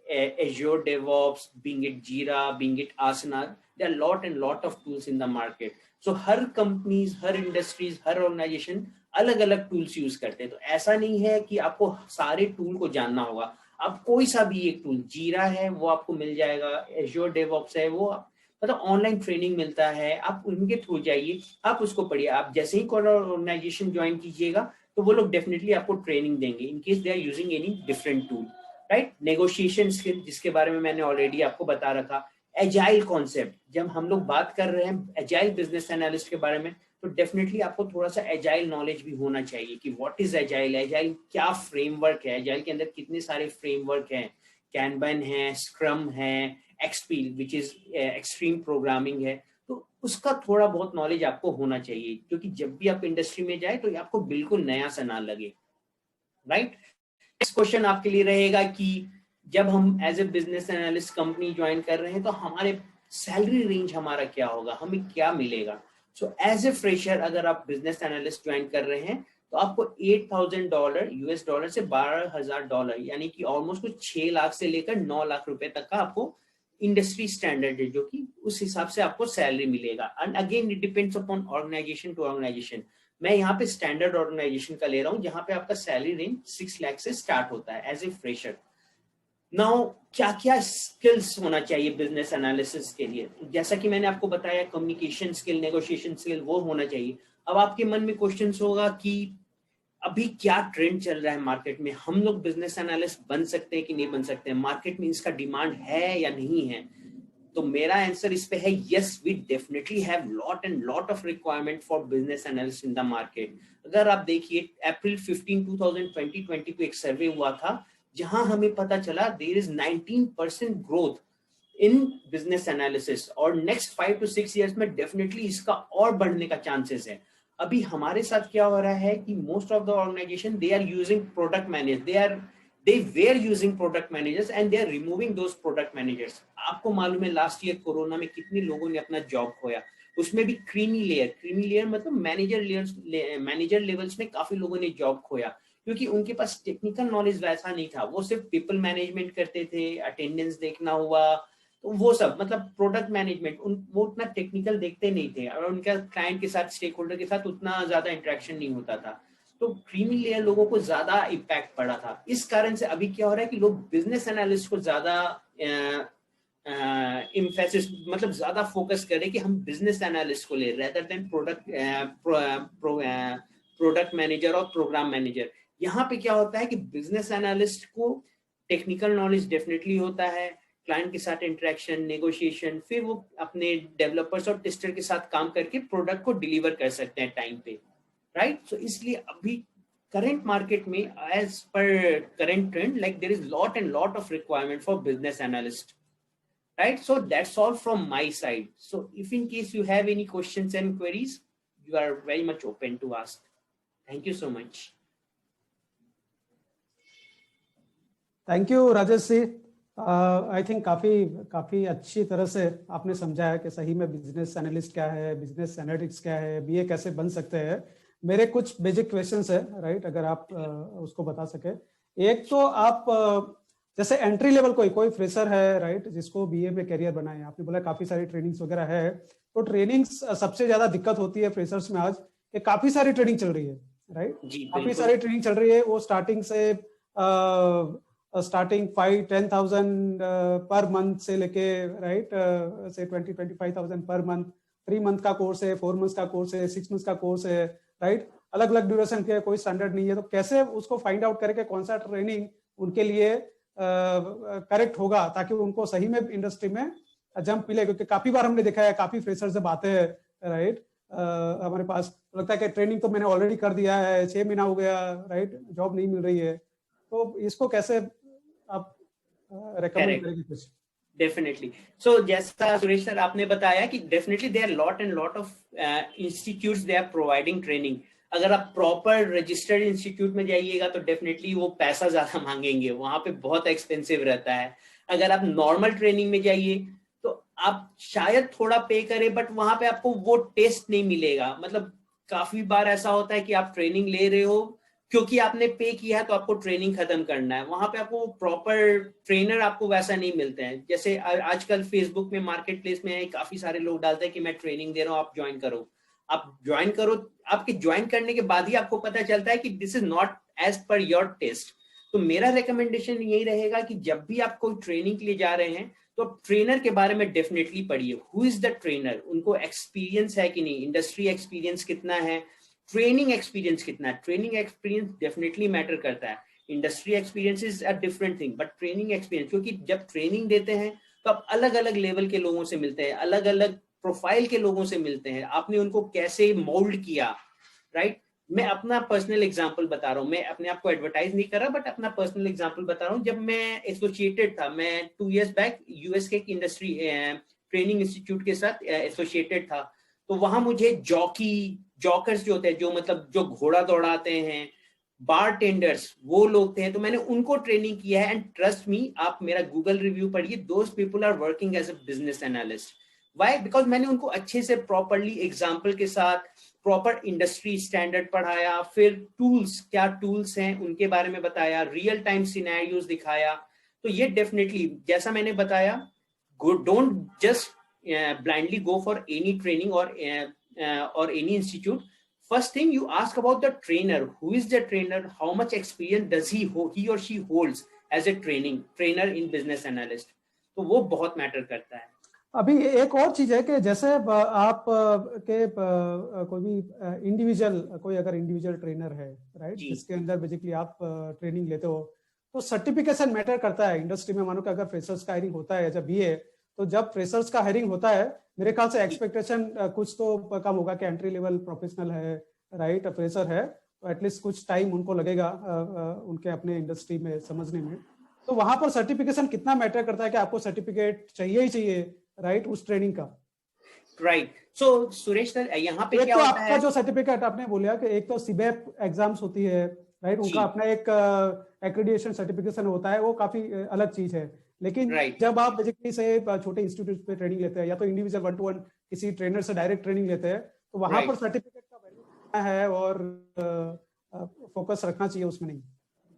Azure DevOps, being it Jira, being it Asana. There are lot of tools in the market. So her companies, her industries, her organization अलग अलग tools use करते हैं। तो ऐसा नहीं है कि आपको सारे tool को जानना होगा। आप कोई सा भी एक tool, Jira है वो आपको मिल जाएगा, Azure DevOps है वो, मतलब ऑनलाइन ट्रेनिंग मिलता है, आप उनके थ्रू जाइए, आप उसको पढ़िए। आप जैसे ही कोई ऑर्गेनाइजेशन ज्वाइन कीजिएगा तो वो लोग डेफिनेटली आपको ट्रेनिंग देंगे in case they are using any different tool, right. Negotiation skill, जिसके बारे में मैंने ऑलरेडी आपको बता रखा। एजाइल कॉन्सेप्ट, जब हम लोग बात कर रहे हैं एजाइल बिजनेस एनालिस्ट के बारे में, तो डेफिनेटली आपको थोड़ा सा एजाइल नॉलेज भी होना चाहिए कि व्हाट इज एजाइल, एजाइल क्या फ्रेमवर्क है, एजाइल के अंदर कितने सारे फ्रेमवर्क हैं, कैनबन है, स्क्रम है, XP which is extreme programming है। तो उसका थोड़ा बहुत नॉलेज आपको होना चाहिए, क्योंकि जब भी आप इंडस्ट्री में जाए तो आपको बिल्कुल नया सा ना लगे, राइट। नेक्स्ट क्वेश्चन आपके लिए रहेगा कि जब हम as a business analyst company join कर रहे हैं तो हमारे सैलरी रेंज हमारा क्या होगा, हमें क्या मिलेगा। सो एज ए फ्रेशर अगर आप बिजनेस एनालिस्ट ज्वाइन कर रहे हैं तो आपको $8,000 यूएस डॉलर से $12,000, यानी कि ऑलमोस्ट कुछ 6 लाख से लेकर 9 लाख रुपए तक का आपको इंडस्ट्री स्टैंडर्ड है, जो कि उस हिसाब से आपको सैलरी मिलेगा। And again it depends upon organization to organization. मैं यहाँ पे स्टैंडर्ड ऑर्गेनाइजेशन का ले रहा हूँ जहाँ पे आपका सैलरी रेंज 6 लाख से स्टार्ट होता है एज ए फ्रेशर। नाउ क्या क्या स्किल्स होना चाहिए बिजनेस एनालिसिस के लिए, जैसा कि मैंने आपको बताया, कम्युनिकेशन स्किल, नेगोशिएशन स्किल वो होना चाहिए। अब आपके मन में क्वेश्चन होगा कि अभी क्या ट्रेंड चल रहा है मार्केट में, हम लोग बिजनेस एनालिस्ट बन सकते हैं कि नहीं बन सकते हैं, मार्केट में इसका डिमांड है या नहीं है। तो मेरा आंसर इस पे है yes, we definitely have lot and lot of requirement for business analyst in the market. अगर आप देखिए अप्रैल 15, 2020 को एक सर्वे हुआ था जहां हमें पता चला there is 19% growth in business analysis, और नेक्स्ट 5 to 6 years में डेफिनेटली इसका और बढ़ने का चांसेस है। अभी हमारे साथ क्या हो रहा है कि most of the organization they are using product manager, they were using product managers and they are removing those product managers। आपको मालूम है लास्ट ईयर कोरोना में कितने लोगों ने अपना जॉब खोया, उसमें भी क्रीमी लेयर मतलब मैनेजर लेवल्स में काफी लोगों ने जॉब खोया, क्योंकि उनके पास टेक्निकल नॉलेज वैसा नहीं था, वो सिर्फ पीपल मैनेजमेंट करते थे, अटेंडेंस देखना हुआ, तो वो सब मतलब प्रोडक्ट मैनेजमेंट, वो उतना टेक्निकल देखते नहीं थे और उनका क्लाइंट के साथ, स्टेक होल्डर के साथ उतना ज्यादा इंटरेक्शन नहीं होता था। तो क्रीमी लेयर लोगों को ज्यादा इम्पैक्ट पड़ा था। इस कारण से अभी क्या हो रहा है कि लोग बिजनेस एनालिस्ट को ज्यादा इम्फेसिस मतलब ज्यादा फोकस करें कि हम बिजनेस एनालिस्ट को ले रेदर देन प्रोडक्ट मैनेजर और प्रोग्राम मैनेजर। यहाँ पे क्या होता है कि बिजनेस एनालिस्ट को टेक्निकल नॉलेज डेफिनेटली होता है, क्लाइंट के साथ इंटरेक्शन, नेगोशिएशन, फिर वो अपने डेवलपर्स और टेस्टर के साथ काम करके प्रोडक्ट को डिलीवर कर सकते हैं टाइम पे, राइट। सो इसलिए अभी करंट मार्केट में as per current trend, like there is lot and lot of requirement for business analyst, right? So that's all from my side. So if in case you have any questions and queries, you are very much open to ask. Thank you so much. Thank you Rajesh ji. I think काफी अच्छी तरह से आपने समझाया कि सही में बिजनेस एनालिस्ट क्या है, बिजनेस एनालिटिक्स क्या है, बीए कैसे बन सकते हैं। मेरे कुछ बेसिक क्वेश्चंस है, राइट, अगर आप उसको बता सके। एक तो आप जैसे एंट्री लेवल कोई फ्रेशर है, राइट, जिसको बीए में करियर बनाए, आपने बोला काफी सारी ट्रेनिंग्स वगैरह है, तो ट्रेनिंग्स सबसे ज्यादा दिक्कत होती है फ्रेशर्स में आज कि काफी सारी ट्रेनिंग चल रही है, राइट, काफी सारी ट्रेनिंग चल रही है। वो स्टार्टिंग 5-10,000 पर मंथ से लेके, राइट, से 20-25,000 पर मंथ, 3 मंथ का कोर्स है, 4 मंथ का कोर्स है, 6 मंथ का कोर्स है, राइट, अलग अलग ड्यूरेशन के, कोई स्टैंडर्ड नहीं है। तो कैसे उसको फाइंड आउट करें कि कौन सा ट्रेनिंग उनके लिए करेक्ट होगा ताकि उनको सही में इंडस्ट्री में जंप मिले? क्योंकि काफी बार हमने देखा है, काफी फ्रेशर जब आते हैं, राइट, हमारे पास लगता है कि ट्रेनिंग तो मैंने ऑलरेडी कर दिया है, 6 महीना हो गया, राइट, जॉब नहीं मिल रही है। तो इसको कैसे आप रेकमेंड करेंगे कुछ? डेफिनेटली। सो जैसा सुरेश सर आपने बताया कि definitely there lot and lot of institutes they are providing training. अगर आप प्रॉपर रजिस्टर्ड इंस्टीट्यूट में जाइएगा तो डेफिनेटली वो पैसा ज्यादा मांगेंगे, वहां पे बहुत एक्सपेंसिव रहता है। अगर आप नॉर्मल ट्रेनिंग में जाइए तो आप शायद थोड़ा पे करें, बट वहां पे आपको वो टेस्ट नहीं मिलेगा। मतलब काफी बार ऐसा होता है कि आप ट्रेनिंग ले रहे हो क्योंकि आपने पे किया है तो आपको ट्रेनिंग खत्म करना है, वहां पे आपको प्रॉपर ट्रेनर आपको वैसा नहीं मिलते हैं। जैसे आजकल फेसबुक में, मार्केट प्लेस में काफी सारे लोग डालते हैं कि मैं ट्रेनिंग दे रहा हूँ, आप ज्वाइन करो। आप ज्वाइन करो, आपके ज्वाइन करने के बाद ही आपको पता चलता है कि this is not as per your test. तो मेरा रिकमेंडेशन यही रहेगा कि जब भी आप कोई ट्रेनिंग के लिए जा रहे हैं तो ट्रेनर के बारे में डेफिनेटली पढ़िए। हु इज द ट्रेनर, उनको एक्सपीरियंस है कि नहीं, इंडस्ट्री एक्सपीरियंस कितना है, ट्रेनिंग एक्सपीरियंस कितना है। ट्रेनिंग एक्सपीरियंस डेफिनेटली मैटर करता है। Industry experience is a different thing, but training experience, क्योंकि जब ट्रेनिंग देते हैं तो आप अलग अलग लेवल के लोगों से मिलते हैं, अलग अलग प्रोफाइल के लोगों से मिलते हैं, आपने उनको कैसे मोल्ड किया, राइट। मैं अपना पर्सनल एग्जांपल बता रहा हूँ, मैं अपने आप को एडवर्टाइज नहीं कर रहा, बट अपना पर्सनल एग्जांपल बता रहा हूँ। जब मैं एसोसिएटेड था, मैं 2 years बैक यूएस के इंडस्ट्री ट्रेनिंग इंस्टीट्यूट के साथ एसोसिएटेड था, तो वहां मुझे जॉकर्स जो होते हैं, जो मतलब जो घोड़ा दौड़ाते हैं, बार टेंडर्स, वो लोग थे, तो मैंने उनको ट्रेनिंग किया है। एंड ट्रस्ट मी, आप मेरा गूगल रिव्यू पढ़िए, those people are working as a business analyst. Why? Because मैंने उनको अच्छे से प्रॉपरली एग्जाम्पल के साथ प्रॉपर इंडस्ट्री स्टैंडर्ड पढ़ाया, फिर टूल्स, क्या टूल्स हैं उनके बारे में बताया, रियल टाइम सिनेरियोस दिखाया। तो ये डेफिनेटली, जैसा मैंने बताया, don't just blindly go for any training or any institute. First thing, you ask about the trainer. Who is the trainer? How much experience does he or she holds as a trainer in business analyst? तो वो बहुत मैटर करता है। अभी एक और चीज है कि जैसे आप के कोई भी इंडिविजुअल, कोई अगर इंडिविजुअल ट्रेनर है, राइट, जिसके अंदर बेसिकली आप ट्रेनिंग लेते हो, तो सर्टिफिकेशन मैटर करता है इंडस्ट्री में। मानो कि अगर फ्रेशर्स का हायरिंग होता है जब बीए, तो जब फ्रेशर्स का हायरिंग होता है, मेरे ख्याल से एक्सपेक्टेशन कुछ तो कम होगा कि एंट्री लेवल प्रोफेशनल है, राइट, फ्रेशर है, तो एटलीस्ट कुछ टाइम उनको लगेगा उनके अपने इंडस्ट्री में समझने में। तो वहां पर सर्टिफिकेशन कितना मैटर करता है कि आपको सर्टिफिकेट चाहिए ही चाहिए, राइट, उस ट्रेनिंग का? राइट। सो सुरेश सर, यहाँ पे क्या तो होता आपका जो सर्टिफिकेट आपने बोला कि एक तो सीबीएप एग्जाम्स होती है, राइट, उनका अपना एक एक्रेडिटेशन सर्टिफिकेशन होता है, वो काफी अलग चीज है। लेकिन जब आप बेसिकली से छोटे इंस्टीट्यूट पे ट्रेनिंग लेते हैं या तो इंडिविजुअल 1-to-1 किसी ट्रेनर से डायरेक्ट ट्रेनिंग लेते हैं, तो वहां पर सर्टिफिकेट का वैल्यू है और फोकस रखना चाहिए उसमें, नहीं?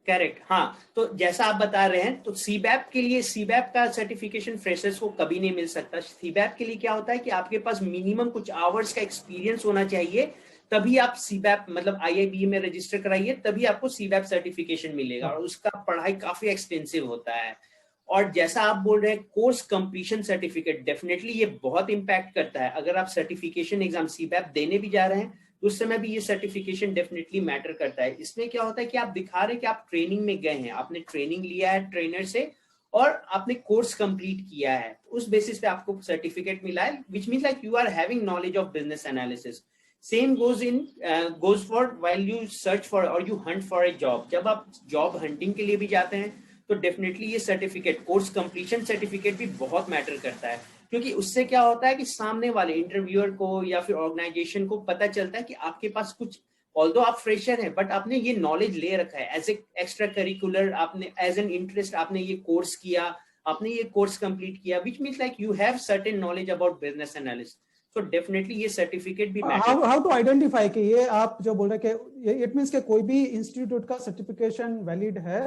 करेक्ट, हाँ। तो जैसा आप बता रहे हैं, तो सीबैप के लिए, सीबैप का सर्टिफिकेशन फ्रेशर्स को कभी नहीं मिल सकता। सीबैप के लिए क्या होता है कि आपके पास मिनिमम कुछ आवर्स का एक्सपीरियंस होना चाहिए, तभी आप सीबैप मतलब IIBA में रजिस्टर कराइए, तभी आपको सीबैप सर्टिफिकेशन मिलेगा। और उसका पढ़ाई काफी एक्सपेंसिव होता है। और जैसा आप बोल रहे हैं, कोर्स कंप्लीशन सर्टिफिकेट, डेफिनेटली ये बहुत इंपैक्ट करता है। अगर आप सर्टिफिकेशन एग्जाम सीबैप देने भी जा रहे हैं, उस समय भी ये सर्टिफिकेशन डेफिनेटली मैटर करता है। इसमें क्या होता है कि आप दिखा रहे हैं कि आप ट्रेनिंग में गए हैं, आपने ट्रेनिंग लिया है ट्रेनर से, और आपने कोर्स कंप्लीट किया है, उस बेसिस पे आपको सर्टिफिकेट मिला है, which means like you are having knowledge of business analysis. Same goes for while you search for और you hunt for a job. जब आप जॉब हंटिंग के लिए भी जाते हैं तो डेफिनेटली ये सर्टिफिकेट, कोर्स कंप्लीशन सर्टिफिकेट भी बहुत मैटर करता है, क्योंकि उससे क्या होता है कि सामने वाले इंटरव्यूअर को या फिर ऑर्गेनाइजेशन को पता चलता है कि आपके पास कुछ, ऑल्दो आप फ्रेशर हैं बट आपने ये नॉलेज ले रखा है एज ए एक्स्ट्रा करिकुलर, आपने एज एन इंटरेस्ट आपने ये कोर्स किया, आपने ये कोर्स कंप्लीट किया, विच means like you have certain knowledge about business analyst. So definitely ये सर्टिफिकेट भी मैटर. हाउ टू आइडेंटिफाई कि ये आप जो बोल रहे हैं कि इट मींस कि कोई भी इंस्टीट्यूट का सर्टिफिकेशन वैलिड है,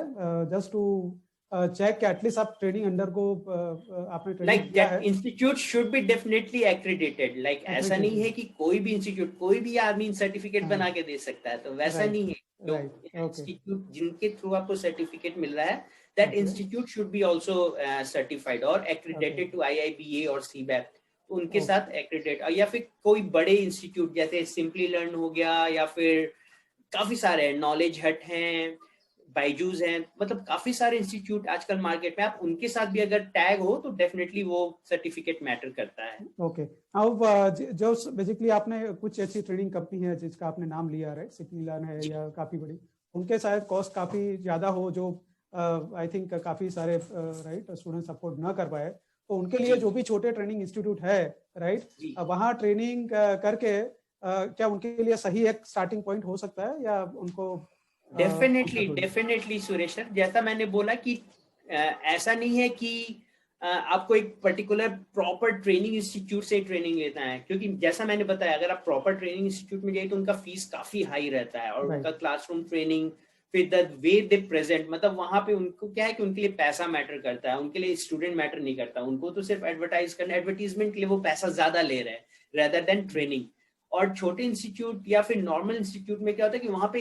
जस्ट टू चेक एटलीस्ट आप ट्रेनिंग अंडर को आपने ट्रेनिंग किया है. Institute should be definitely accredited. Like ऐसा नहीं है कि कोई भी इंस्टीट्यूट, कोई भी आदमी सर्टिफिकेट बना के दे सकता है, तो वैसा नहीं है. जो इंस्टीट्यूट जिनके थ्रू आपको सर्टिफिकेट मिल रहा है, that institute should be also certified और एक्रेडिटेड टू IIBA और CBAP. उनके साथ एक्रेडिट, या फिर कोई बड़े इंस्टीट्यूट जैसे सिंपली लर्न हो गया, या फिर काफी सारे नॉलेज हट हैं, बायजूस हैं, मतलब काफी सारे इंस्टीट्यूट आजकल मार्केट में, आप उनके साथ भी अगर टैग हो तो डेफिनेटली वो सर्टिफिकेट मैटर करता है. ओके. अब जो बेसिकली आपने कुछ ऐसी ट्रेनिंग कंपनी है जिसका आपने नाम लिया, राइट, सिंपली लर्न है या काफी बड़ी, उनके शायद कॉस्ट काफी ज्यादा हो, जो आई थिंक काफी सारे राइट स्टूडेंट्स अफोर्ड ना कर पाए, तो उनके लिए जो भी छोटे ट्रेनिंग इंस्टीट्यूट है, राइट, वहाँ ट्रेनिंग करके क्या उनके लिए सही एक स्टार्टिंग पॉइंट हो सकता है, या उनको डेफिनेटली सुरेश सर, जैसा मैंने बोला कि ऐसा नहीं है कि आपको एक पर्टिकुलर प्रॉपर ट्रेनिंग इंस्टीट्यूट से ट्रेनिंग लेना है, क्योंकि जैसा मैंने बताया अगर आप प्रॉपर ट्रेनिंग इंस्टीट्यूट में जाइए तो उनका फीस काफी हाई रहता है, और उनका क्लासरूम ट्रेनिंग, फिर द वे दे प्रेजेंट, मतलब वहां पे उनको क्या है कि उनके लिए पैसा मैटर करता है, उनके लिए स्टूडेंट मैटर नहीं करता, उनको तो सिर्फ एडवर्टाइज करना, एडवर्टीजमेंट के लिए वो पैसा ज्यादा ले रहे हैं रेदर देन ट्रेनिंग. और छोटे इंस्टीट्यूट या फिर नॉर्मल इंस्टीट्यूट में क्या होता है कि वहां पे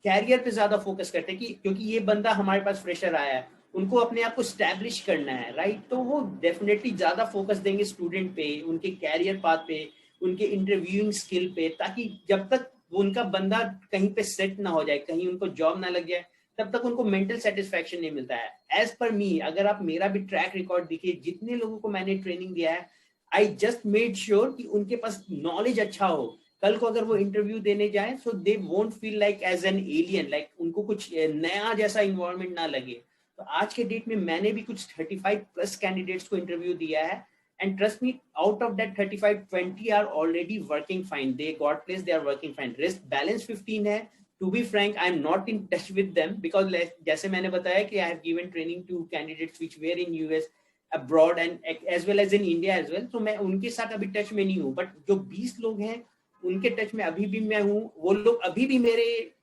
कैरियर पे ज्यादा फोकस करते हैं, कि क्योंकि ये बंदा हमारे पास फ्रेशर आया है, उनको अपने आप को स्टैब्लिश करना है, राइट, तो वो डेफिनेटली ज्यादा फोकस देंगे स्टूडेंट पे, उनके कैरियर पाथ पे, उनके इंटरव्यूइंग स्किल पे, ताकि जब तक उनका बंदा कहीं पे सेट ना हो जाए, कहीं उनको जॉब ना लग जाए, तब तक उनको मेंटल सेटिस्फैक्शन नहीं मिलता है. एज पर मी, अगर आप मेरा भी ट्रैक रिकॉर्ड देखिए, जितने लोगों को मैंने ट्रेनिंग दिया है, आई जस्ट मेड श्योर कि उनके पास नॉलेज अच्छा हो, कल को अगर वो इंटरव्यू देने जाए so they won't feel like as an alien, like उनको कुछ नया जैसा इन्वायरमेंट ना लगे. तो आज के डेट में मैंने भी कुछ 35+ कैंडिडेट्स को इंटरव्यू दिया है, and trust me, out of that 35, 20 are already working fine, they got placed, they are working fine, rest balance 15 है. To be frank, I am not in touch with them because जैसे मैंने बताया कि I have given training to candidates which were in US, abroad and as well as in India as well, so मैं उनके साथ अभी टच में नहीं हूँ, बट जो 20 लोग हैं उनके टच में अभी भी मैं हूँ. वो लोग अभी भी मेरे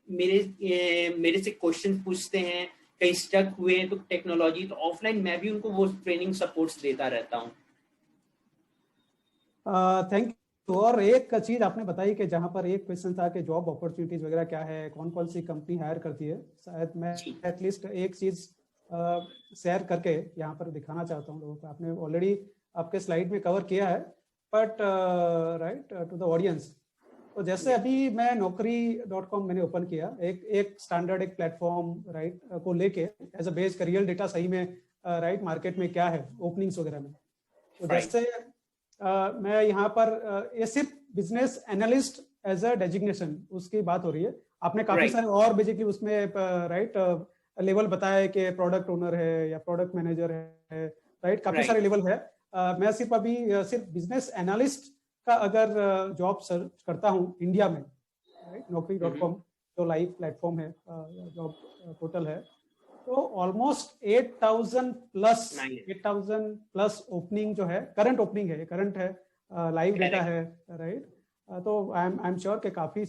से क्वेश्चन पूछते हैं, कहीं स्टक हुए तो टेक्नोलॉजी, तो ऑफलाइन मैं भी उनको वो ट्रेनिंग सपोर्ट्स देता रहता हूँ. Thank you. और एक चीज आपने बताई कि जहां पर एक क्वेश्चन था कि जॉब अपॉर्चुनिटीज वगैरह क्या है, कौन कौन सी कंपनी हायर करती है, शायद मैं एटलीस्ट एक चीज शेयर करके यहाँ पर दिखाना चाहता हूँ लोगों को. आपने ऑलरेडी आपके स्लाइड में कवर किया है, but right to the audience. तो जैसे अभी मैं naukri.com मैंने ओपन किया, एक स्टैंडर्ड एक प्लेटफॉर्म राइट को लेके एज अ बेस का रियल डेटा सही में राइट मार्केट में क्या है ओपनिंग्स वगैरह में. तो जैसे मैं यहाँ पर ये सिर्फ business analyst as a designation उसकी बात हो रही है. आपने काफी सारे और बेसिकली उसमें राइट लेवल बताया है कि प्रोडक्ट ओनर है या प्रोडक्ट मैनेजर है, राइट, काफी सारे लेवल है. मैं सिर्फ अभी सिर्फ बिजनेस एनालिस्ट का अगर जॉब सर्च करता हूँ इंडिया में, राइट, naukri.com जो लाइव प्लेटफॉर्म है, जॉब पोर्टल है, तो ऑलमोस्ट 8,000 प्लस ओपनिंग जो है, करंट ओपनिंग है, करंट है, लाइव डेटा है, राइट. तो आई एम श्योर कि काफी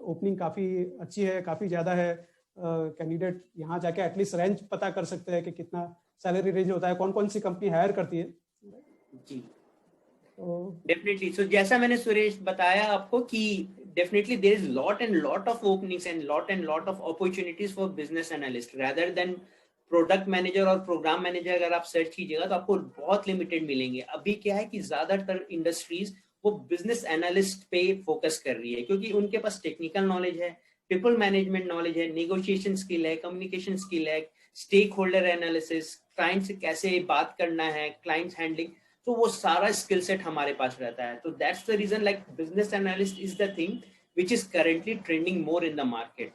ओपनिंग काफी अच्छी है, काफी ज्यादा है. कैंडिडेट यहाँ जाके एटलीस्ट रेंज पता कर सकते हैं कि कितना सैलरी रेंज होता है, कौन कौन सी कंपनी हायर करती है. जी डेफिनेटली. सो जैसा मैंने सुरेश बताया आपको कि definitely there is lot of openings and lot of opportunities for business analyst rather than product manager और प्रोग्राम मैनेजर. अगर आप सर्च कीजिएगा तो आपको बहुत लिमिटेड मिलेंगे. अभी क्या है कि ज्यादातर इंडस्ट्रीज वो बिजनेस एनालिस्ट पे फोकस कर रही है, क्योंकि उनके पास टेक्निकल नॉलेज है, पीपल मैनेजमेंट नॉलेज है, नेगोशिएशन स्किल है, कम्युनिकेशन स्किल है, स्टेक होल्डर एनालिसिस, क्लाइंट से कैसे बात करना है, क्लाइंट्स हैंडलिंग, तो वो सारा स्किल सेट हमारे पास रहता है. तो that's the reason like business analyst is the thing which is currently trending more in the market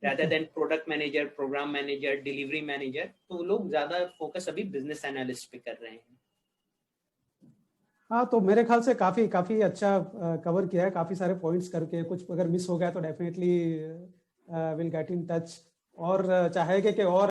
rather than product manager, program manager, delivery manager. तो लोग ज्यादा फोकस अभी बिजनेस एनालिस्ट पे कर रहे हैं. हाँ, तो मेरे ख्याल से काफी काफी अच्छा कवर किया है, काफी सारे पॉइंट्स करके. कुछ अगर मिस हो गया तो definitely will get in touch, और चाहेंगे कि और